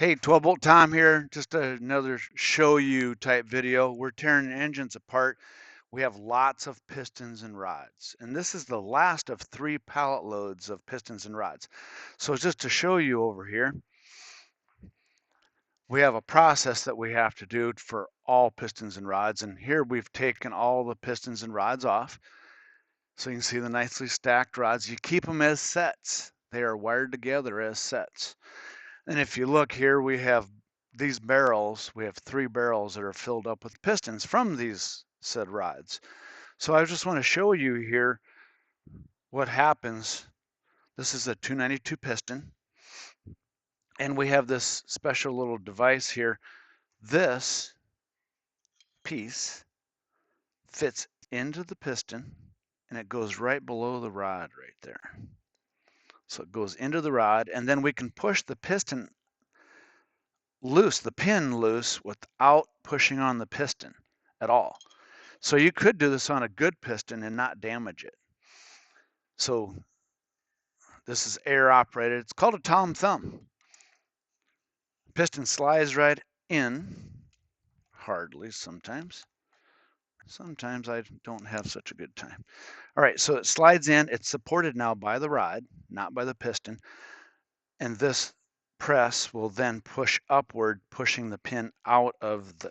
Hey, 12 volt Tom here. Just another show you type video. We're tearing engines apart. We have lots of pistons and rods. And this is the last of 3 pallet loads of pistons and rods. So just to show you over here, we have a process that we have to do for all pistons and rods. And here we've taken all the pistons and rods off. So you can see the nicely stacked rods. You keep them as sets. They are wired together as sets. And if you look here, we have these barrels. We have 3 barrels that are filled up with pistons from these said rods. So I just want to show you here what happens. This is a 292 piston, and we have this special little device here. This piece fits into the piston, and it goes right below the rod right there. So it goes into the rod, and then we can push the piston loose, the pin loose, without pushing on the piston at all. So you could do this on a good piston and not damage it. So this is air operated. It's called a Tom thumb. Piston slides right in, hardly sometimes. Sometimes I don't have such a good time. All right, so it slides in. It's supported now by the rod, not by the piston. And this press will then push upward, pushing the pin out of the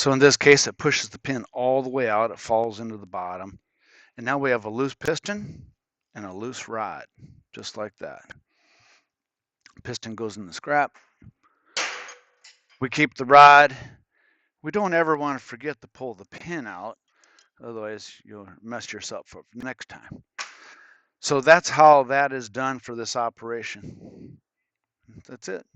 So in this case, it pushes the pin all the way out. It falls into the bottom. And now we have a loose piston and a loose rod, just like that. Piston goes in the scrap. We keep the rod. We don't ever want to forget to pull the pin out. Otherwise, you'll mess yourself up next time. So that's how that is done for this operation. That's it.